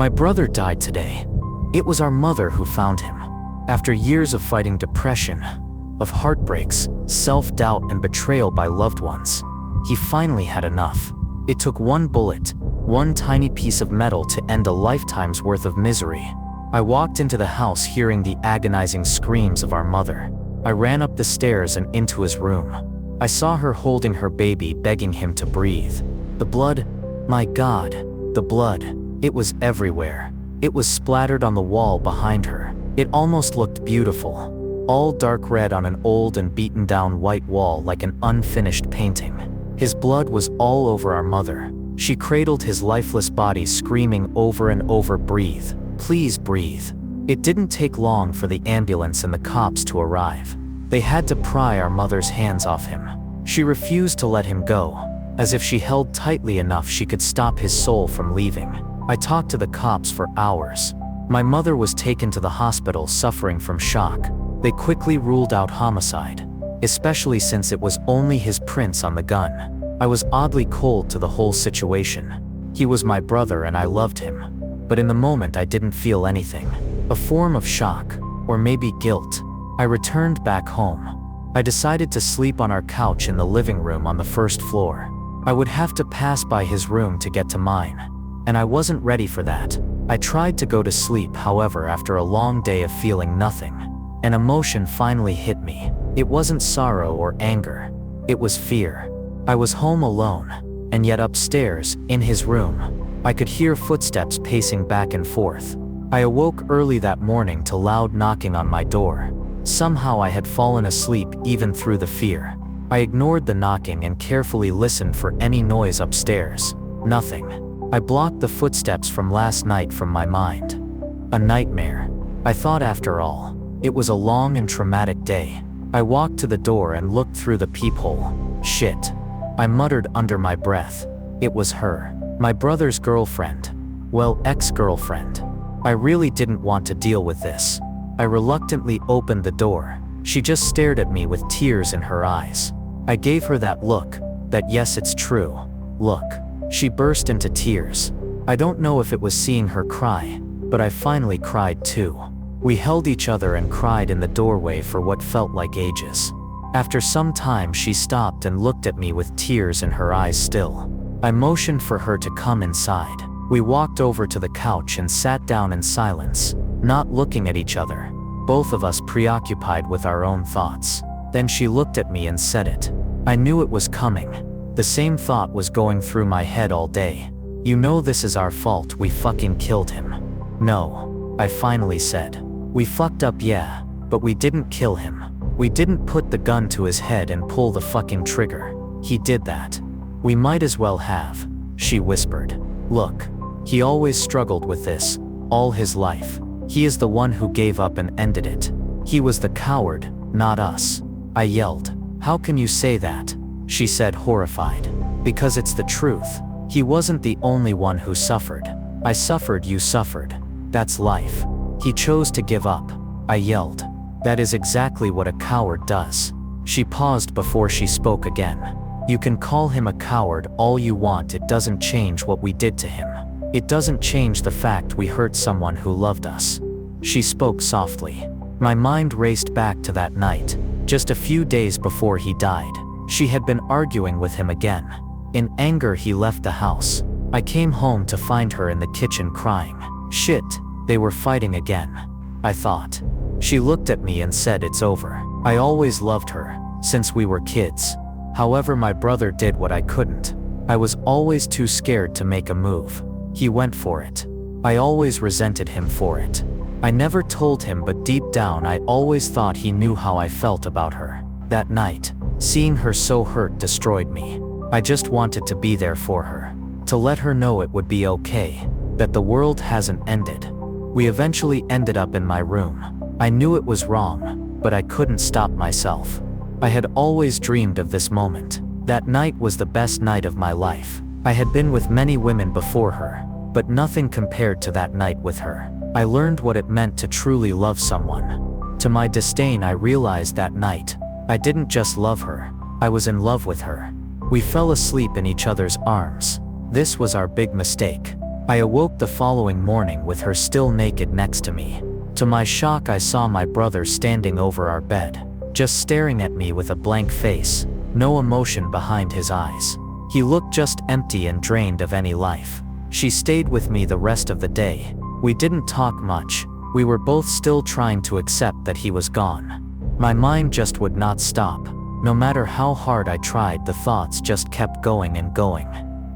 My brother died today. It was our mother who found him. After years of fighting depression, of heartbreaks, self-doubt, and betrayal by loved ones, he finally had enough. It took one bullet, one tiny piece of metal to end a lifetime's worth of misery. I walked into the house hearing the agonizing screams of our mother. I ran up the stairs and into his room. I saw her holding her baby, begging him to breathe. The blood, my God, the blood, it was everywhere. It was splattered on the wall behind her. It almost looked beautiful, all dark red on an old and beaten down white wall like an unfinished painting. His blood was all over our mother. She cradled his lifeless body, screaming over and over, "Breathe, please breathe." It didn't take long for the ambulance and the cops to arrive. They had to pry our mother's hands off him. She refused to let him go, as if she held tightly enough she could stop his soul from leaving. I talked to the cops for hours. My mother was taken to the hospital suffering from shock. They quickly ruled out homicide, especially since it was only his prints on the gun. I was oddly cold to the whole situation. He was my brother and I loved him. But in the moment I didn't feel anything. A form of shock, or maybe guilt. I returned back home. I decided to sleep on our couch in the living room on the first floor. I would have to pass by his room to get to mine, and I wasn't ready for that. I tried to go to sleep, however, after a long day of feeling nothing, an emotion finally hit me. It wasn't sorrow or anger. It was fear. I was home alone, and yet upstairs, in his room, I could hear footsteps pacing back and forth. I awoke early that morning to loud knocking on my door. Somehow I had fallen asleep even through the fear. I ignored the knocking and carefully listened for any noise upstairs. Nothing. I blocked the footsteps from last night from my mind. A nightmare. I thought, after all, it was a long and traumatic day. I walked to the door and looked through the peephole. Shit. I muttered under my breath. It was her. My brother's girlfriend. Well, ex-girlfriend. I really didn't want to deal with this. I reluctantly opened the door. She just stared at me with tears in her eyes. I gave her that look, that "yes, it's true" look. She burst into tears. I don't know if it was seeing her cry, but I finally cried too. We held each other and cried in the doorway for what felt like ages. After some time she stopped and looked at me with tears in her eyes still. I motioned for her to come inside. We walked over to the couch and sat down in silence, not looking at each other, both of us preoccupied with our own thoughts. Then she looked at me and said it. I knew it was coming. The same thought was going through my head all day. "You know this is our fault, we fucking killed him." "No," I finally said. "We fucked up, yeah, but we didn't kill him. We didn't put the gun to his head and pull the fucking trigger. He did that. We might as well have," she whispered. "Look, he always struggled with this, all his life. He is the one who gave up and ended it. He was the coward, not us." I yelled. "How can you say that?" she said, horrified. "Because it's the truth. He wasn't the only one who suffered. I suffered, you suffered. That's life. He chose to give up," I yelled. "That is exactly what a coward does." She paused before she spoke again. "You can call him a coward all you want, it doesn't change what we did to him. It doesn't change the fact we hurt someone who loved us." She spoke softly. My mind raced back to that night, just a few days before he died. She had been arguing with him again. In anger he left the house. I came home to find her in the kitchen crying. Shit, they were fighting again, I thought. She looked at me and said, "It's over." I always loved her, since we were kids. However, my brother did what I couldn't. I was always too scared to make a move. He went for it. I always resented him for it. I never told him, but deep down I always thought he knew how I felt about her. That night, seeing her so hurt destroyed me. I just wanted to be there for her, to let her know it would be okay, that the world hasn't ended. We eventually ended up in my room. I knew it was wrong, but I couldn't stop myself. I had always dreamed of this moment. That night was the best night of my life. I had been with many women before her, but nothing compared to that night with her. I learned what it meant to truly love someone. To my disdain, I realized that night, I didn't just love her, I was in love with her. We fell asleep in each other's arms. This was our big mistake. I awoke the following morning with her still naked next to me. To my shock, I saw my brother standing over our bed, just staring at me with a blank face, no emotion behind his eyes. He looked just empty and drained of any life. She stayed with me the rest of the day. We didn't talk much. We were both still trying to accept that he was gone. My mind just would not stop. No matter how hard I tried, the thoughts just kept going and going.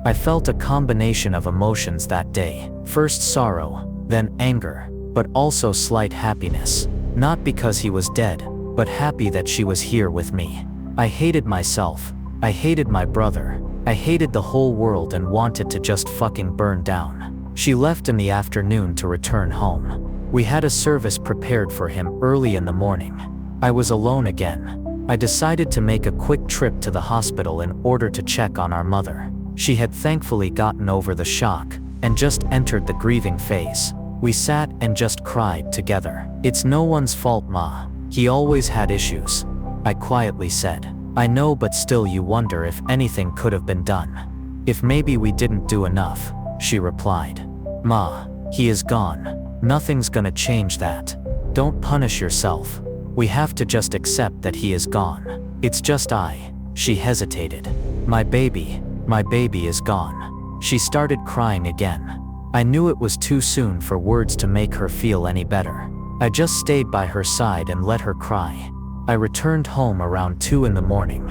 I felt a combination of emotions that day. First sorrow, then anger, but also slight happiness. Not because he was dead, but happy that she was here with me. I hated myself. I hated my brother. I hated the whole world and wanted to just fucking burn down. She left in the afternoon to return home. We had a service prepared for him early in the morning. I was alone again. I decided to make a quick trip to the hospital in order to check on our mother. She had thankfully gotten over the shock and just entered the grieving phase. We sat and just cried together. "It's no one's fault, Ma. He always had issues," I quietly said. "I know, but still you wonder if anything could have been done. If maybe we didn't do enough," she replied. "Ma, he is gone. Nothing's gonna change that. Don't punish yourself. We have to just accept that he is gone. It's just She hesitated. My baby is gone." She started crying again. I knew it was too soon for words to make her feel any better. I just stayed by her side and let her cry. I returned home around 2 in the morning.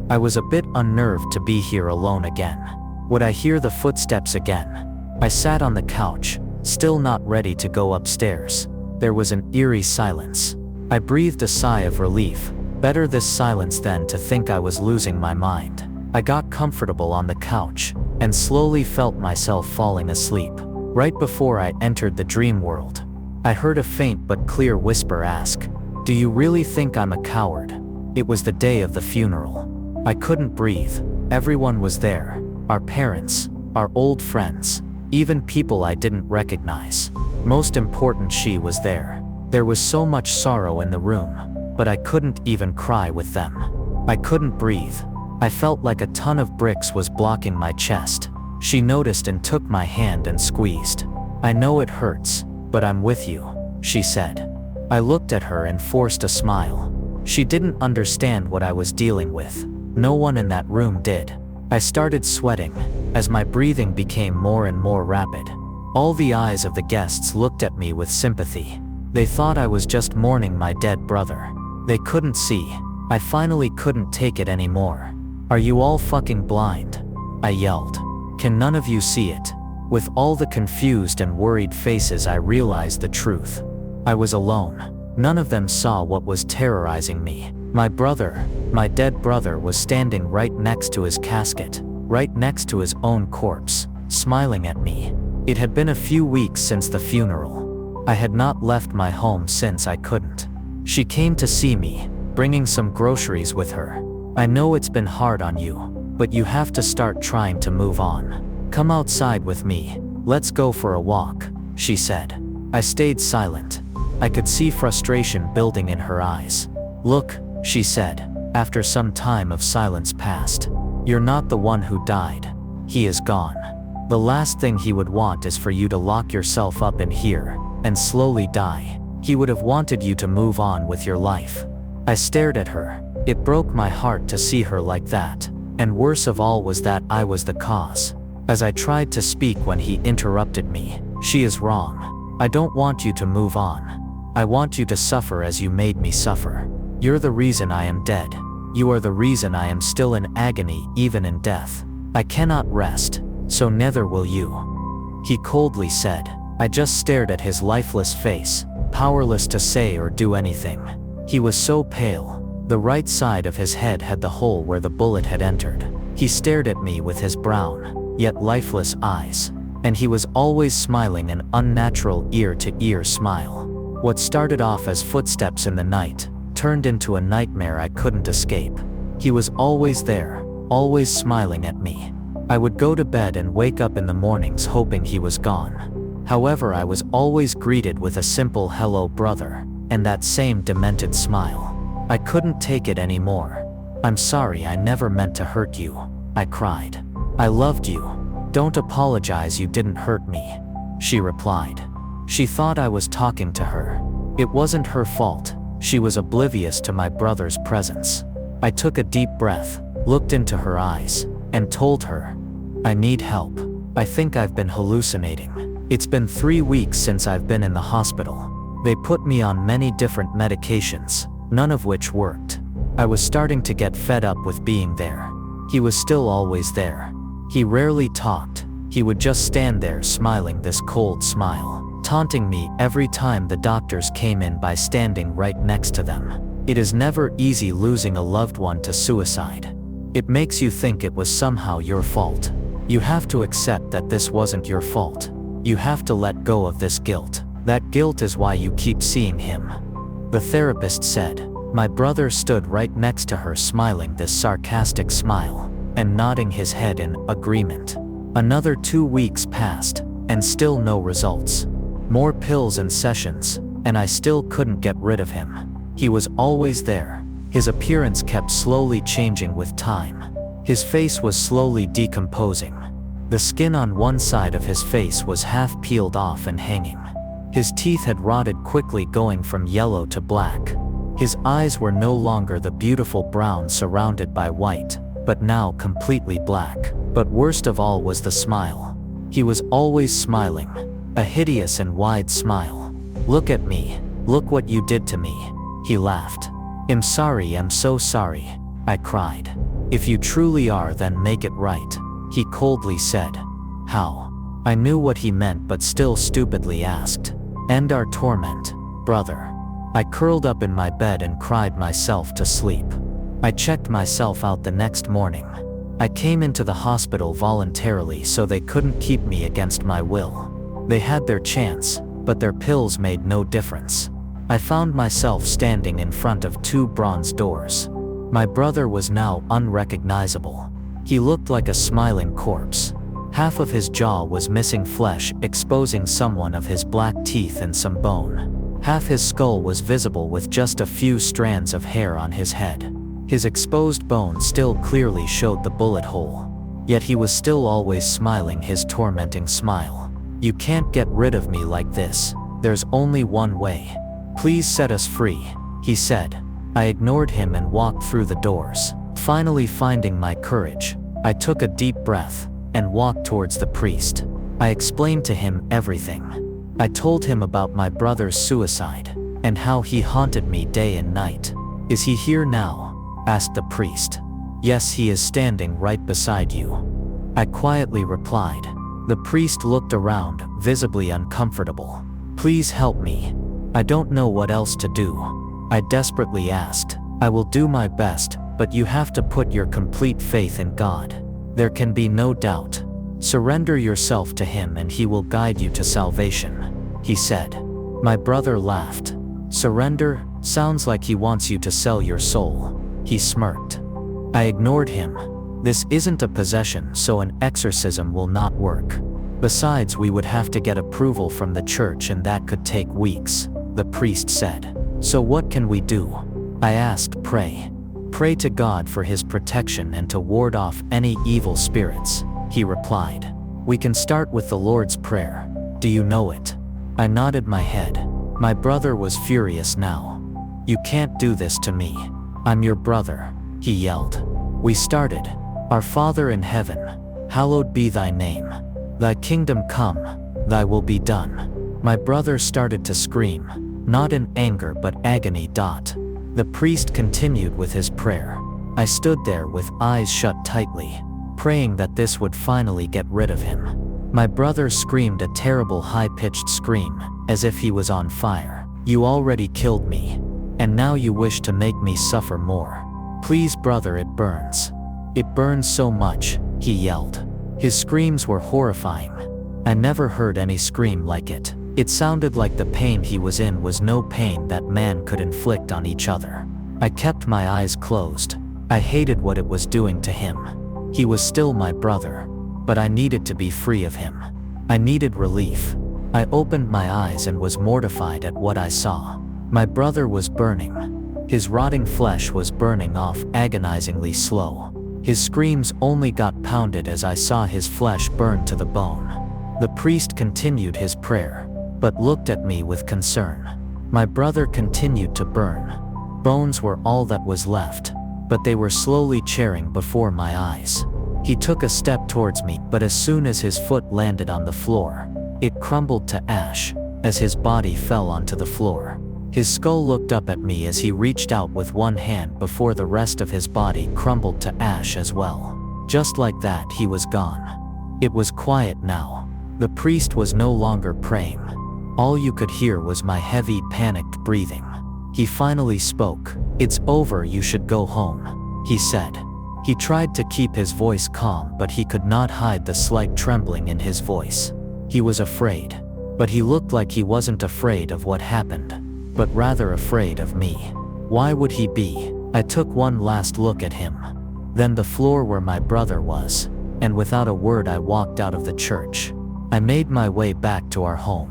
I was a bit unnerved to be here alone again. Would I hear the footsteps again? I sat on the couch, still not ready to go upstairs. There was an eerie silence. I breathed a sigh of relief. Better this silence than to think I was losing my mind. I got comfortable on the couch and slowly felt myself falling asleep. Right before I entered the dream world, I heard a faint but clear whisper ask, "Do you really think I'm a coward?" It was the day of the funeral. I couldn't breathe. Everyone was there. Our parents, our old friends, even people I didn't recognize. Most important, she was there. There was so much sorrow in the room, but I couldn't even cry with them. I couldn't breathe. I felt like a ton of bricks was blocking my chest. She noticed and took my hand and squeezed. "I know it hurts, but I'm with you," she said. I looked at her and forced a smile. She didn't understand what I was dealing with. No one in that room did. I started sweating as my breathing became more and more rapid. All the eyes of the guests looked at me with sympathy. They thought I was just mourning my dead brother. They couldn't see. I finally couldn't take it anymore. "Are you all fucking blind?" I yelled. "Can none of you see it?" With all the confused and worried faces, I realized the truth. I was alone. None of them saw what was terrorizing me. My brother, my dead brother, was standing right next to his casket, right next to his own corpse, smiling at me. It had been a few weeks since the funeral. I had not left my home since I couldn't. She came to see me, bringing some groceries with her. "I know it's been hard on you, but you have to start trying to move on. Come outside with me. Let's go for a walk," she said. I stayed silent. I could see frustration building in her eyes. "Look," she said, after some time of silence passed. "You're not the one who died. He is gone. The last thing he would want is for you to lock yourself up in here and slowly die. He would have wanted you to move on with your life." I stared at her. It broke my heart to see her like that. And worse of all was that I was the cause. As I tried to speak when he interrupted me, "She is wrong. I don't want you to move on. I want you to suffer as you made me suffer. You're the reason I am dead. You are the reason I am still in agony even in death. I cannot rest, so neither will you," he coldly said. I just stared at his lifeless face, powerless to say or do anything. He was so pale. The right side of his head had the hole where the bullet had entered. He stared at me with his brown, yet lifeless eyes. And he was always smiling, an unnatural ear-to-ear smile. What started off as footsteps in the night turned into a nightmare I couldn't escape. He was always there, always smiling at me. I would go to bed and wake up in the mornings hoping he was gone. However, I was always greeted with a simple "Hello, brother," and that same demented smile. I couldn't take it anymore. "I'm sorry, I never meant to hurt you," I cried. "I loved you. Don't apologize, you didn't hurt me." she replied. She thought I was talking to her. It wasn't her fault. She was oblivious to my brother's presence. I took a deep breath, looked into her eyes, and told her, "I need help. I think I've been hallucinating. It's been 3 weeks since I've been in the hospital. They put me on many different medications, none of which worked. I was starting to get fed up with being there. He was still always there. He rarely talked. He would just stand there smiling this cold smile, taunting me every time the doctors came in by standing right next to them. It is never easy losing a loved one to suicide. It makes you think it was somehow your fault. You have to accept that this wasn't your fault. You have to let go of this guilt. That guilt is why you keep seeing him," the therapist said. My brother stood right next to her smiling this sarcastic smile, and nodding his head in agreement. Another 2 weeks passed, and still no results. More pills and sessions, and I still couldn't get rid of him. He was always there. His appearance kept slowly changing with time. His face was slowly decomposing. The skin on one side of his face was half peeled off and hanging. His teeth had rotted quickly, going from yellow to black. His eyes were no longer the beautiful brown surrounded by white, but now completely black. But worst of all was the smile. He was always smiling, a hideous and wide smile. "Look at me. Look what you did to me," he laughed. "I'm sorry, I'm so sorry," I cried. "If you truly are, then make it right," he coldly said. "How?" I knew what he meant but still stupidly asked. "End our torment, brother." I curled up in my bed and cried myself to sleep. I checked myself out the next morning. I came into the hospital voluntarily so they couldn't keep me against my will. They had their chance, but their pills made no difference. I found myself standing in front of 2 bronze doors. My brother was now unrecognizable. He looked like a smiling corpse. Half of his jaw was missing flesh, exposing someone of his black teeth and some bone. Half his skull was visible with just a few strands of hair on his head. His exposed bone still clearly showed the bullet hole. Yet he was still always smiling his tormenting smile. "You can't get rid of me like this. There's only one way. Please set us free," he said. I ignored him and walked through the doors. Finally finding my courage, I took a deep breath and walked towards the priest. I explained to him everything. I told him about my brother's suicide and how he haunted me day and night. "Is he here now?" asked the priest. "Yes, he is standing right beside you," I quietly replied. The priest looked around, visibly uncomfortable. "Please help me. I don't know what else to do," I desperately asked. "I will do my best, but you have to put your complete faith in God. There can be no doubt. Surrender yourself to him and he will guide you to salvation," he said. My brother laughed. "Surrender? Sounds like he wants you to sell your soul," he smirked. I ignored him. "This isn't a possession, so an exorcism will not work. Besides, we would have to get approval from the church and that could take weeks," the priest said. "So what can we do?" I asked. "Pray. Pray to God for his protection and to ward off any evil spirits," he replied. "We can start with the Lord's Prayer. Do you know it?" I nodded my head. My brother was furious now. "You can't do this to me. I'm your brother," he yelled. We started. "Our Father in heaven, hallowed be thy name. Thy kingdom come, thy will be done." My brother started to scream, not in anger but agony. The priest continued with his prayer. I stood there with eyes shut tightly, praying that this would finally get rid of him. My brother screamed a terrible high-pitched scream, as if he was on fire. "You already killed me, and now you wish to make me suffer more. Please, brother, it burns. It burns so much," he yelled. His screams were horrifying. I never heard any scream like it. It sounded like the pain he was in was no pain that man could inflict on each other. I kept my eyes closed. I hated what it was doing to him. He was still my brother, but I needed to be free of him. I needed relief. I opened my eyes and was mortified at what I saw. My brother was burning. His rotting flesh was burning off agonizingly slow. His screams only got pounded as I saw his flesh burn to the bone. The priest continued his prayer, but looked at me with concern. My brother continued to burn. Bones were all that was left, but they were slowly charring before my eyes. He took a step towards me, but as soon as his foot landed on the floor, it crumbled to ash as his body fell onto the floor. His skull looked up at me as he reached out with one hand before the rest of his body crumbled to ash as well. Just like that, he was gone. It was quiet now. The priest was no longer praying. All you could hear was my heavy, panicked breathing. He finally spoke. "It's over, you should go home," he said. He tried to keep his voice calm, but he could not hide the slight trembling in his voice. He was afraid, but he looked like he wasn't afraid of what happened, but rather afraid of me. Why would he be? I took one last look at him, then the floor where my brother was, and without a word I walked out of the church. I made my way back to our home.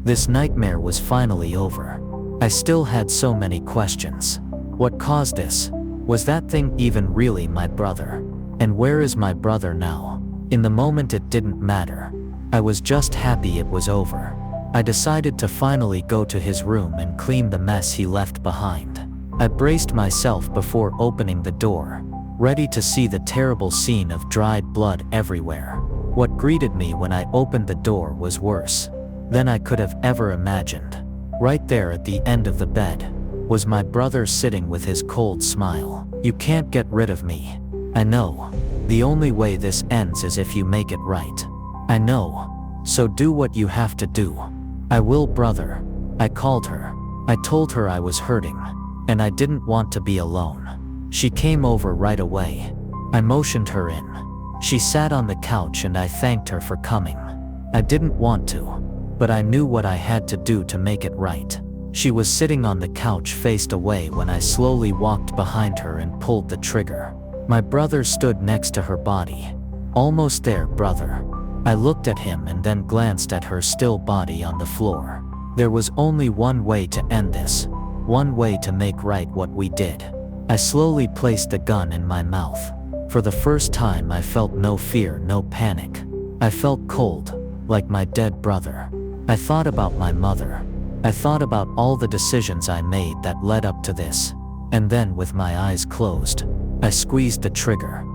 This nightmare was finally over. I still had so many questions. What caused this? Was that thing even really my brother? And where is my brother now? In the moment it didn't matter. I was just happy it was over. I decided to finally go to his room and clean the mess he left behind. I braced myself before opening the door, ready to see the terrible scene of dried blood everywhere. What greeted me when I opened the door was worse than I could have ever imagined. Right there at the end of the bed was my brother sitting with his cold smile. "You can't get rid of me. I know. The only way this ends is if you make it right. I know. So do what you have to do." "I will, brother." I called her. I told her I was hurting, and I didn't want to be alone. She came over right away. I motioned her in. She sat on the couch and I thanked her for coming. I didn't want to, but I knew what I had to do to make it right. She was sitting on the couch faced away when I slowly walked behind her and pulled the trigger. My brother stood next to her body. "Almost there, brother." I looked at him and then glanced at her still body on the floor. There was only one way to end this, one way to make right what we did. I slowly placed the gun in my mouth. For the first time I felt no fear, no panic. I felt cold, like my dead brother. I thought about my mother. I thought about all the decisions I made that led up to this. And then with my eyes closed, I squeezed the trigger.